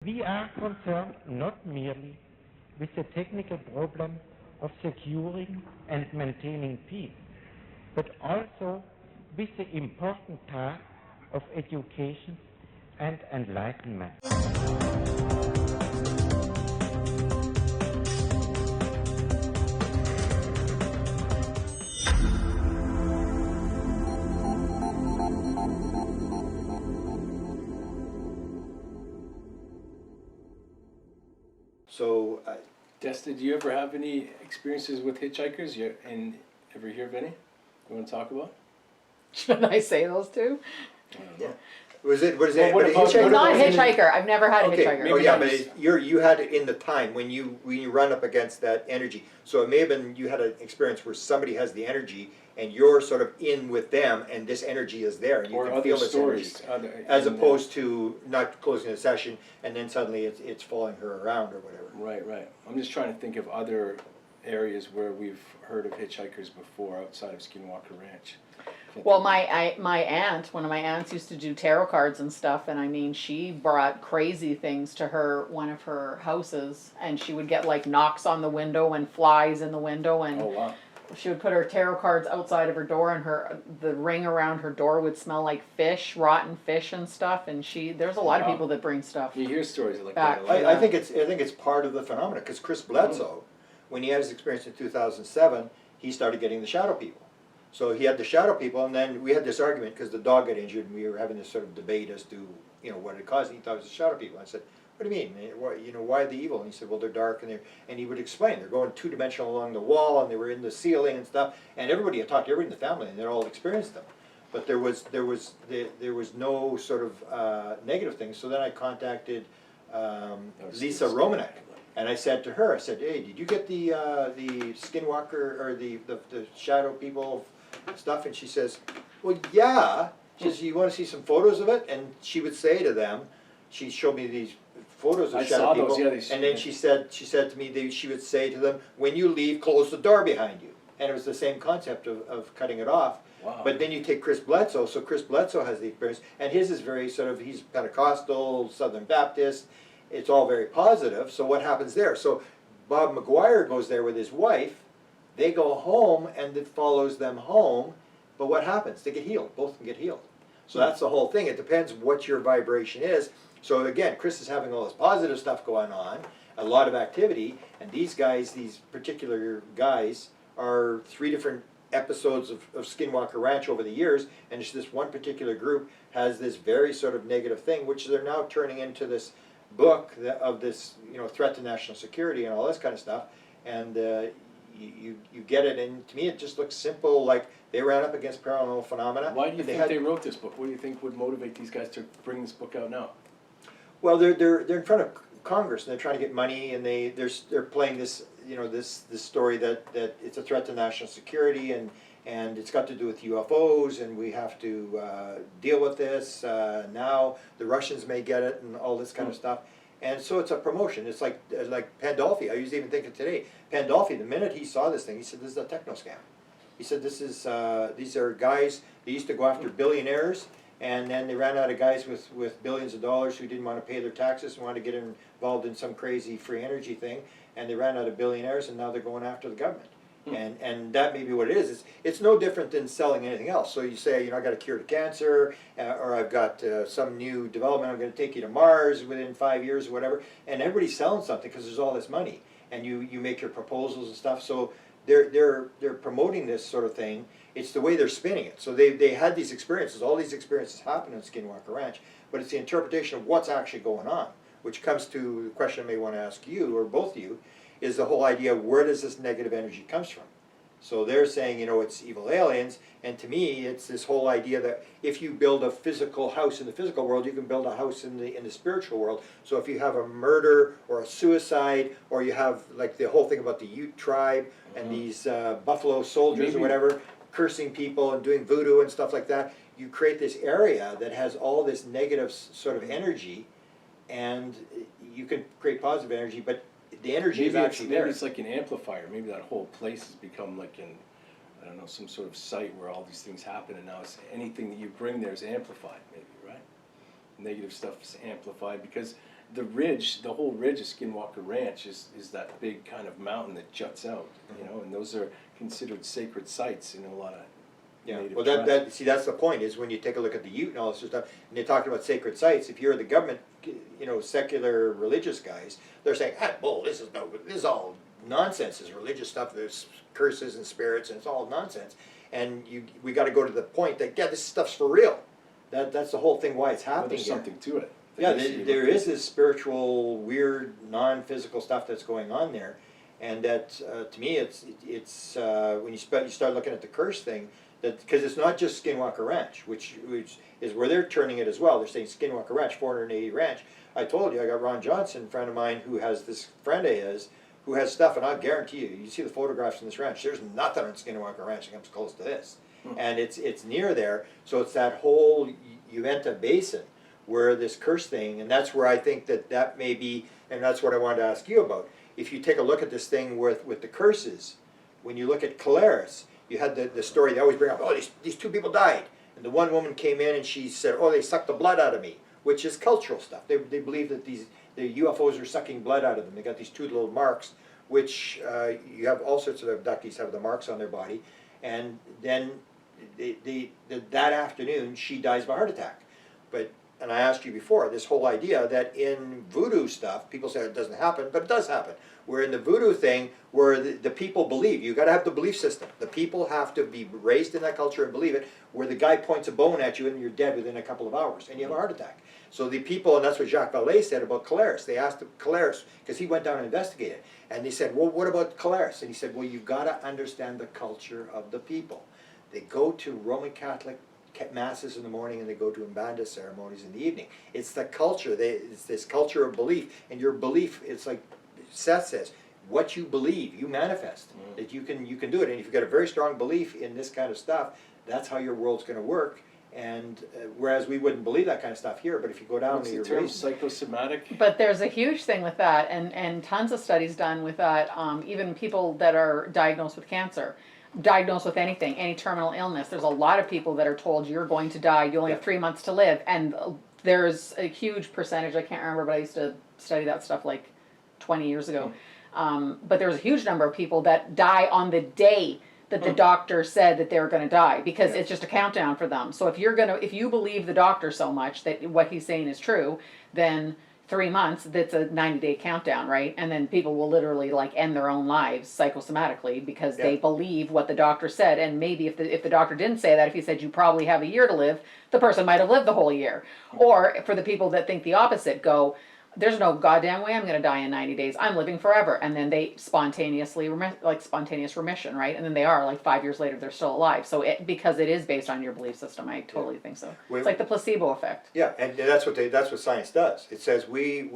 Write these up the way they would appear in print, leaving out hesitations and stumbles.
We are concerned not merely with the technical problem of securing and maintaining peace, but also with the important task of education and enlightenment. So, Desta, do you ever have any experiences with hitchhikers? And ever hear of any? You want to talk about? Should I say those two? yeah. Was it? Well, but what a about- hitchhiker? I'm not a about- hitchhiker. I've never had a Okay. hitchhiker. Oh yeah, but Maybe you had it in the time when you run up against that energy. So it may have been you had an experience where somebody has the energy and you're sort of in with them, and this energy is there, and you Or can other feel this stories. energy, as opposed to not closing the session and then suddenly it's following her around or whatever. Right. I'm just trying to think of other areas where we've heard of hitchhikers before outside of Skinwalker Ranch. Well, my aunt, one of my aunts used to do tarot cards and stuff, and I mean, she brought crazy things to one of her houses, and she would get like knocks on the window and flies in the window, and Oh wow. she would put her tarot cards outside of her door, and the ring around her door would smell like fish, rotten fish and stuff, and there's a lot of Wow. people that bring stuff. You hear stories like Back. that. I think it's part of the phenomenon, because Chris Bledsoe, when he had his experience in 2007, he started getting the shadow people. So he had the shadow people, and then we had this argument because the dog got injured, and we were having this sort of debate as to what it caused. And he thought it was the shadow people. I said, "What do you mean? Why are they evil?" And he said, "Well, they're dark, and he would explain they're going two-dimensional along the wall, and they were in the ceiling and stuff. And everybody, I talked to everybody in the family, and they all experienced them. But there was no sort of negative things. So then I contacted Lisa Romanek. And I said to her, I said, "Hey, did you get the Skinwalker or the shadow people stuff?" And she says, "Well, yeah." She says, "You want to see some photos of it?" And she would say to them, she showed me these photos of I shadow saw people, those, yeah, and then she said to me, she would say to them, "When you leave, close the door behind you." And it was the same concept of cutting it off. Wow. But then you take Chris Bledsoe, so Chris Bledsoe has the experience, and his is very sort of, he's Pentecostal, Southern Baptist. It's all very positive. So what happens there? So Bob McGuire goes there with his wife. They go home, and it follows them home. But what happens? They get healed. Both of them get healed. So that's the whole thing. It depends what your vibration is. So again, Chris is having all this positive stuff going on, a lot of activity, and these guys, these particular guys, are 3 different episodes of Skinwalker Ranch over the years, and it's this one particular group has this very sort of negative thing, which they're now turning into this book of this, threat to national security and all this kind of stuff, and you get it, and to me it just looks simple, like they ran up against paranormal phenomena. Why do you think they wrote this book? What do you think would motivate these guys to bring this book out now? Well, they're in front of Congress, and they're trying to get money, and they're playing this this story that it's a threat to national security, and it's got to do with UFOs, and we have to deal with this now. The Russians may get it, and all this kind of stuff. And so it's a promotion. It's like Pandolfi. I was even thinking today, Pandolfi, the minute he saw this thing, he said, "This is a techno scam." He said, these are guys, they used to go after billionaires, and then they ran out of guys with billions of dollars who didn't want to pay their taxes and wanted to get involved in some crazy free energy thing, and they ran out of billionaires, and now they're going after the government. And that may be what it is. It's no different than selling anything else. So you say, I got a cure to cancer, or I've got some new development, I'm going to take you to Mars within 5 years or whatever, and everybody's selling something because there's all this money, and you make your proposals and stuff. So they're promoting this sort of thing. It's the way they're spinning it. So they had these experiences. All these experiences happen in Skinwalker Ranch, but it's the interpretation of what's actually going on, which comes to the question I may want to ask you, or both of you, is the whole idea of where does this negative energy comes from? So they're saying, it's evil aliens, and to me, it's this whole idea that if you build a physical house in the physical world, you can build a house in the spiritual world. So if you have a murder or a suicide, or you have like the whole thing about the Ute tribe and these buffalo soldiers or whatever, cursing people and doing voodoo and stuff like that, you create this area that has all this negative sort of energy, and you can create positive energy, but the energy is actually there. Maybe it's like an amplifier. Maybe that whole place has become like some sort of site where all these things happen, and now it's anything that you bring there is amplified, maybe, right? negative stuff is amplified because the ridge, the whole ridge of Skinwalker Ranch is that big kind of mountain that juts out, you know, and those are considered sacred sites in a lot of native Well, tribes. see, that's the point, is when you take a look at the Ute and all this sort of stuff, and you're talking about sacred sites, if you're the government, you know, secular religious guys, they're saying, bull, this is all nonsense, this religious stuff, there's curses and spirits, and it's all nonsense. And we gotta go to the point that, this stuff's for real. That's the whole thing why it's Well, happening there's here. something to it. Yeah, there is this spiritual, weird, non-physical stuff that's going on there, and that to me, it's when you start looking at the curse thing, that because it's not just Skinwalker Ranch, which is where they're turning it as well. They're saying Skinwalker Ranch, 480 ranch. I told you, I got Ron Johnson, a friend of mine, who has this friend of his who has stuff, and I'll guarantee you, you see the photographs from this ranch. There's nothing on Skinwalker Ranch that comes close to this, and it's near there. So it's that whole Uinta Basin where this curse thing, and that's where I think that may be, and that's what I wanted to ask you about. If you take a look at this thing with the curses, when you look at Caleres, you had the story they always bring up, these two people died, and the one woman came in and she said, they sucked the blood out of me, which is cultural stuff. They believe that the UFOs are sucking blood out of them. They got these two little marks, which you have all sorts of abductees have the marks on their body, and then that afternoon she dies of a heart attack. And I asked you before, this whole idea that in voodoo stuff, people say it doesn't happen, but it does happen. Where in the voodoo thing, where the people believe, you got to have the belief system. The people have to be raised in that culture and believe it, where the guy points a bone at you and you're dead within a couple of hours, and you have a heart attack. So the people, and that's what Jacques Vallée said about Caleres. They asked Caleres, because he went down and investigated, and they said, well, what about Caleres? And he said, well, you've got to understand the culture of the people. They go to Roman Catholic masses in the morning and they go to Umbanda ceremonies in the evening. It's the culture. It's this culture of belief, and your belief, it's like Seth says, what you believe, you manifest. That you can do it, and if you've got a very strong belief in this kind of stuff, that's how your world's going to work. And whereas we wouldn't believe that kind of stuff here, but if you go down What's to your the term, race, psychosomatic? But there's a huge thing with that, and tons of studies done with that. Even people that are diagnosed with cancer, diagnosed with anything, any terminal illness. There's a lot of people that are told you're going to die, you only have 3 months to live, and there's a huge percentage, I can't remember, but I used to study that stuff like 20 years ago. But there's a huge number of people that die on the day that the doctor said that they were going to die, because it's just a countdown for them. So if you believe the doctor so much that what he's saying is true, then 3 months, that's a 90-day countdown, right? And then people will literally like end their own lives psychosomatically because they believe what the doctor said. And maybe if the doctor didn't say that, if he said you probably have a year to live, the person might have lived the whole year. Or for the people that think the opposite, go, there's no goddamn way I'm going to die in 90 days. I'm living forever. And then they spontaneous remission, right? And then they are, like 5 years later, they're still alive. So because it is based on your belief system, I totally think so. It's like the placebo effect. yeah, and that's what science does. It says we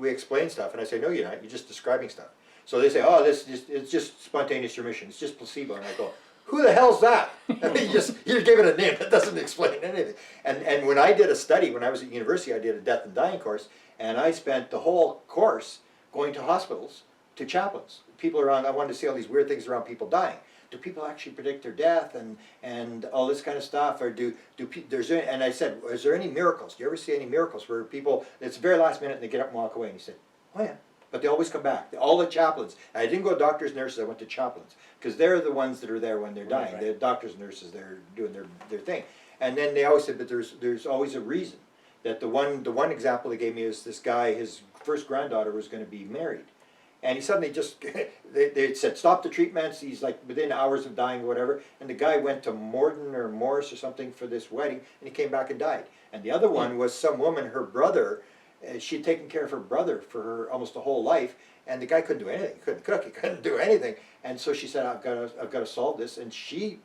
explain stuff, and I say, no, you're not. You're just describing stuff. So they say, it's just spontaneous remission. It's just placebo, and I go, who the hell's that? I mean, you just gave it a name that doesn't explain anything. And when I did a study when I was at university, I did a death and dying course, and I spent the whole course going to hospitals, to chaplains, people around. I wanted to see all these weird things around people dying. Do people actually predict their death and all this kind of stuff, or and I said, is there any miracles? Do you ever see any miracles where people, it's the very last minute and they get up and walk away? And he said, oh yeah, but they always come back. All the chaplains. And I didn't go to doctors, nurses, I went to chaplains, because they're the ones that are there when they're dying. Right. The doctors and nurses, they're doing their thing. And then they always said that there's always a reason. That the one example they gave me is this guy, his first granddaughter was going to be married. And he suddenly just, they said, stop the treatments. He's like within hours of dying or whatever. And the guy went to Morden or Morris or something for this wedding, and he came back and died. And the other one was some woman, her brother, she had taken care of her brother for her almost the whole life. And the guy couldn't do anything. He couldn't cook. He couldn't do anything. And so she said, I've got to solve this. And she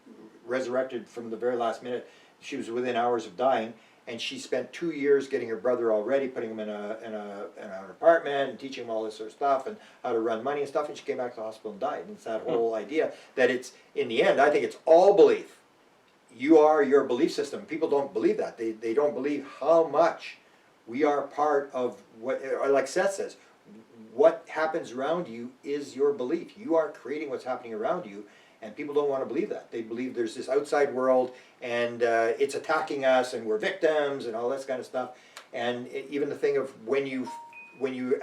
resurrected from the very last minute. She was within hours of dying. And she spent 2 years getting her brother all ready, putting him in an apartment, and teaching him all this sort of stuff and how to run money and stuff. And she came back to the hospital and died. And it's that whole idea that it's, in the end, I think it's all belief. You are your belief system. People don't believe that. They don't believe how much we are part of what, or like Seth says, what happens around you is your belief. You are creating what's happening around you. And people don't want to believe that. They believe there's this outside world and it's attacking us and we're victims and all this kind of stuff. And even the thing of when you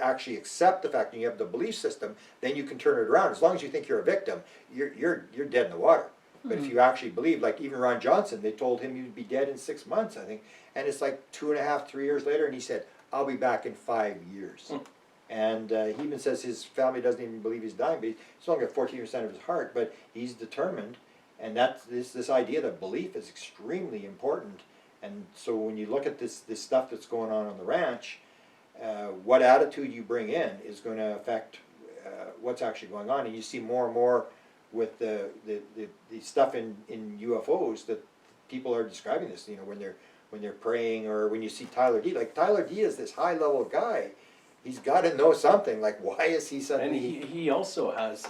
accept the fact and you have the belief system, then you can turn it around. As long as you think you're a victim, you're dead in the water. But if you actually believe, like even Ron Johnson, they told him he'd be dead in 6 months, I think, and it's like 2.5, 3 years later, and he said, "I'll be back in 5 years." And he even says his family doesn't even believe he's dying, but he's only got 14% of his heart, but he's determined. And that's this idea that belief is extremely important. And so when you look at this stuff that's going on the ranch, what attitude you bring in is going to affect what's actually going on. And you see more and more with the stuff in UFOs that people are describing this. You know, when they're praying, or when you see Tyler D. Like Tyler D. is this high level guy. He's got to know something. Like, why is he suddenly? And he also has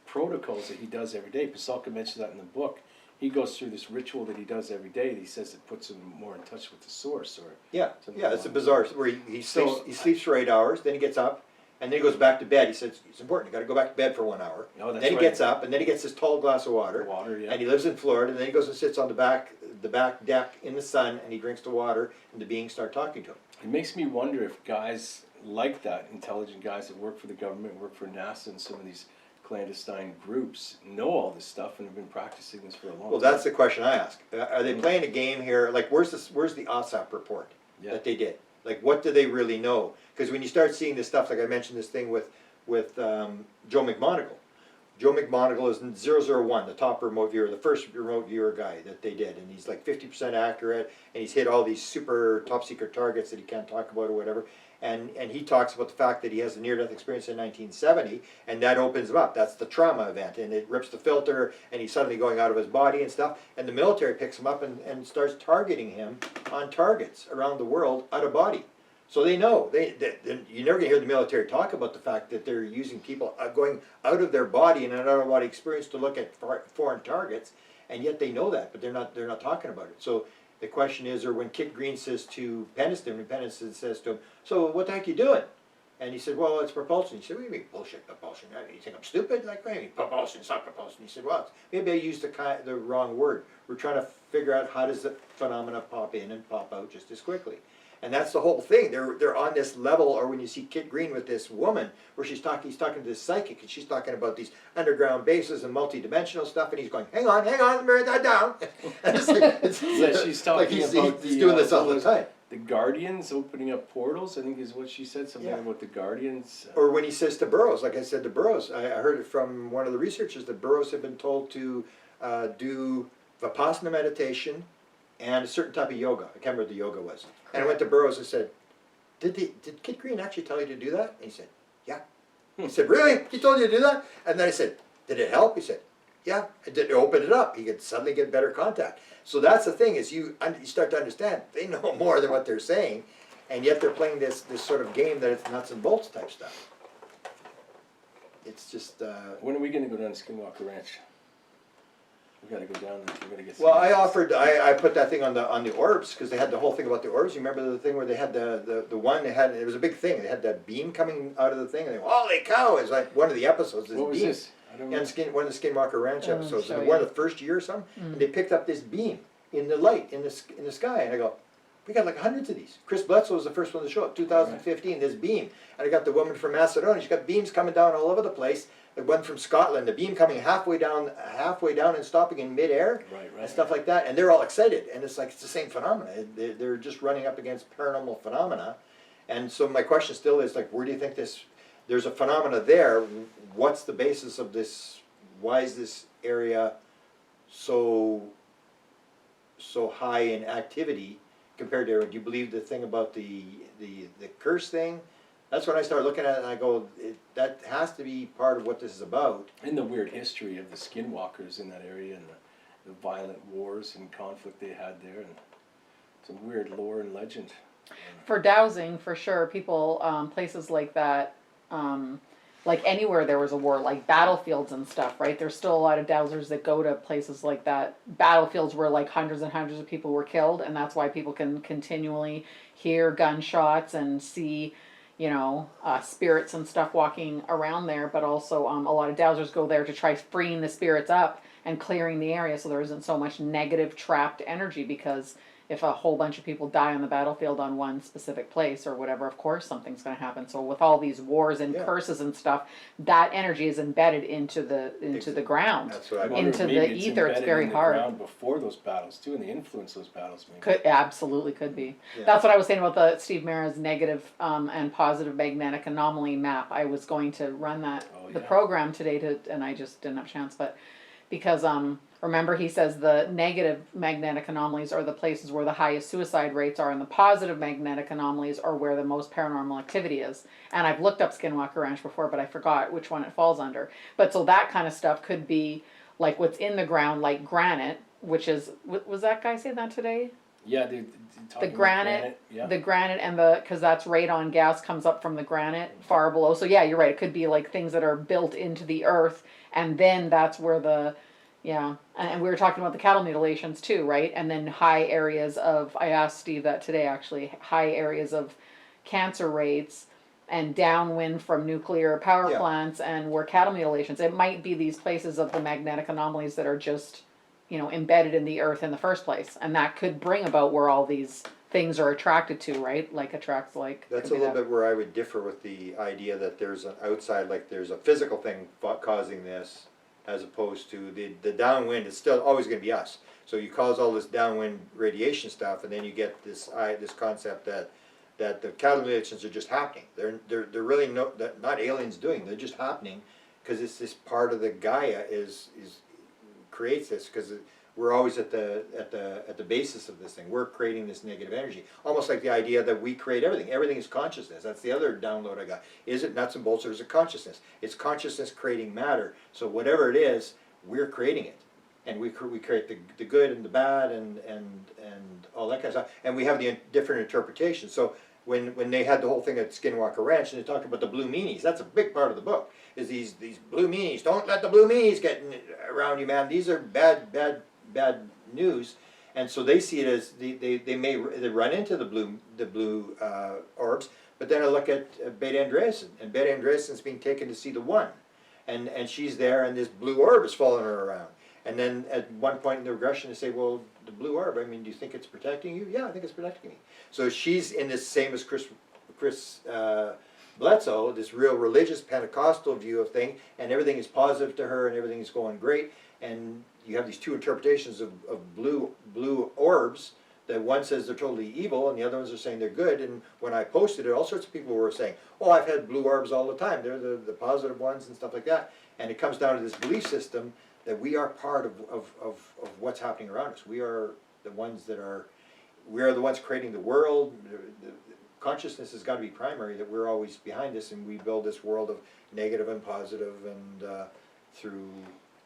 protocols that he does every day. Pasalka mentions that in the book. He goes through this ritual that he does every day. That he says it puts him more in touch with the source, or it's a bizarre where he sleeps for 8 hours, then he gets up, and then he goes back to bed. He says it's important. You got to go back to bed for 1 hour. Oh, that's then he right. gets up, and then he gets this tall glass of water. And he lives in Florida. And then he goes and sits on the back deck in the sun, and he drinks the water, and the beings start talking to him. It makes me wonder if guys like that, intelligent guys that work for the government, work for NASA, and some of these clandestine groups know all this stuff and have been practicing this for a long time. Well, that's the question I ask. Are they playing a game here? Like, where's the OSAP report that they did? Like, what do they really know? Because when you start seeing this stuff, like I mentioned this thing with Joe McMoneagle. Joe McMoneagle is in 001, the top remote viewer, the first remote viewer guy that they did. And he's like 50% accurate, and he's hit all these super top secret targets that he can't talk about or whatever. And he talks about the fact that he has a near-death experience in 1970, and that opens him up. That's the trauma event, and it rips the filter, and he's suddenly going out of his body and stuff. And the military picks him up and starts targeting him on targets around the world out of body. So they know. You're never going to hear the military talk about the fact that they're using people going out of their body in an out-of-body experience to look at foreign targets, and yet they know that, but they're not talking about it. So the question is, or when Kit Green says to Peniston, and Peniston says to him, "So what the heck are you doing?" And he said, "Well, it's propulsion." He said, "What do you mean bullshit propulsion? You think I'm stupid? Like, what do you mean propulsion? It's not propulsion." He said, "Well, maybe I used the wrong word. We're trying to figure out how does the phenomena pop in and pop out just as quickly." And that's the whole thing. They're on this level, or when you see Kit Green with this woman, where he's talking to this psychic, and she's talking about these underground bases and multi-dimensional stuff, and he's going, hang on, let me write that down. And she's talking about he's doing this all the time. The Guardians opening up portals, I think is what she said, something about the Guardians. Or when he says to Burroughs, like I said to Burroughs, I heard it from one of the researchers that Burroughs had been told to do Vipassana meditation and a certain type of yoga. I can't remember what the yoga was. And I went to Burroughs and said, did Kit Green actually tell you to do that? And he said, yeah. He said, really? He told you to do that? And then I said, did it help? He said, yeah. It opened it up. He could suddenly get better contact. So that's the thing, is you start to understand they know more than what they're saying, and yet they're playing this sort of game that it's nuts and bolts type stuff. It's just... When are we going to go down to Skinwalker Ranch? We got to go down there. We got to get. Well, I put that thing on the orbs, because they had the whole thing about the orbs. You remember the thing where they had the one they had? It was a big thing. They had that beam coming out of the thing, and they, holy cow! It's like one of the episodes. What was beam. This? I don't know. One of the Skinwalker Ranch episodes. One of the first year or something, and they picked up this beam in the light in the sky, and I go, we got like hundreds of these. Chris Bledsoe was the first one to show it, 2015. This beam, and I got the woman from Macedonia. She's got beams coming down all over the place. The one from Scotland, the beam coming halfway down and stopping in midair, and stuff like that. And they're all excited, and it's like it's the same phenomena. They're just running up against paranormal phenomena. And so my question still is, like, where do you think this? There's a phenomena there. What's the basis of this? Why is this area so high in activity compared to? Do you believe the thing about the curse thing? That's when I start looking at it and I go, that has to be part of what this is about. And the weird history of the Skinwalkers in that area, and the violent wars and conflict they had there, and some weird lore and legend. For dowsing, for sure, people, places like that, like anywhere there was a war, like battlefields and stuff, right? There's still a lot of dowsers that go to places like that, battlefields where like hundreds and hundreds of people were killed, and that's why people can continually hear gunshots and see, you know, spirits and stuff walking around there. But also a lot of dowsers go there to try freeing the spirits up and clearing the area so there isn't so much negative trapped energy, because if a whole bunch of people die on the battlefield on one specific place or whatever, of course something's going to happen. So with all these wars and Yeah. curses and stuff, that energy is embedded into the ground. That's what I I wonder. wonder Into if maybe the it's ether, it's embedded very in the hard. ground before those battles too, and they influence those battles maybe. Could absolutely could be. Yeah. That's what I was saying about the Steve Mara's negative and positive magnetic anomaly map. I was going to run that the yeah. program today and I just didn't have a chance. But because remember he says the negative magnetic anomalies are the places where the highest suicide rates are, and the positive magnetic anomalies are where the most paranormal activity is. And I've looked up Skinwalker Ranch before, but I forgot which one it falls under. But so that kind of stuff could be like what's in the ground, like granite, which is was that guy say that today? Yeah, they're The talking about granite, yeah. the granite, and because that's radon gas comes up from the granite far below. So yeah, you're right. It could be like things that are built into the earth, and then that's where and we were talking about the cattle mutilations too, right? And then high areas of, I asked Steve that today actually, high areas of cancer rates and downwind from nuclear power Yeah. plants and where cattle mutilations. It might be these places of the magnetic anomalies that are just embedded in the earth in the first place, and that could bring about where all these things are attracted to, right? Like attracts like. That's a little bit where I would differ with the idea that there's an outside, like there's a physical thing causing this, as opposed to the downwind is still always going to be us. So you cause all this downwind radiation stuff, and then you get this concept that the cattle mutilations are just happening. They're really not aliens doing. They're just happening because it's this part of the Gaia creates this, because we're always at the basis of this thing. We're creating this negative energy, almost like the idea that we create everything. Everything is consciousness. That's the other download I got. Is it nuts and bolts, or is it consciousness? It's consciousness creating matter. So whatever it is, we're creating it, and we create the good and the bad and all that kind of stuff. And we have the different interpretations. So when they had the whole thing at Skinwalker Ranch, and they talked about the blue meanies, that's a big part of the book. Is these blue meanies? Don't let the blue meanies get around you, man. These are bad news. And so they see it as they run into the blue orbs. But then I look at Beta Andreasen, and Beta Andreasen's being taken to see the One, and she's there, and this blue orb is following her around. And then at one point in the regression, they say, well, the blue orb, I mean, do you think it's protecting you? Yeah, I think it's protecting me. So she's in this same as Chris Bledsoe, this real religious Pentecostal view of things, and everything is positive to her, and everything is going great. And you have these two interpretations of blue orbs, that one says they're totally evil, and the other ones are saying they're good. And when I posted it, all sorts of people were saying, oh, I've had blue orbs all the time. They're the positive ones and stuff like that. And it comes down to this belief system that we are part of what's happening around us. We are the ones creating the world. The consciousness has got to be primary, that we're always behind this, and we build this world of negative and positive, and through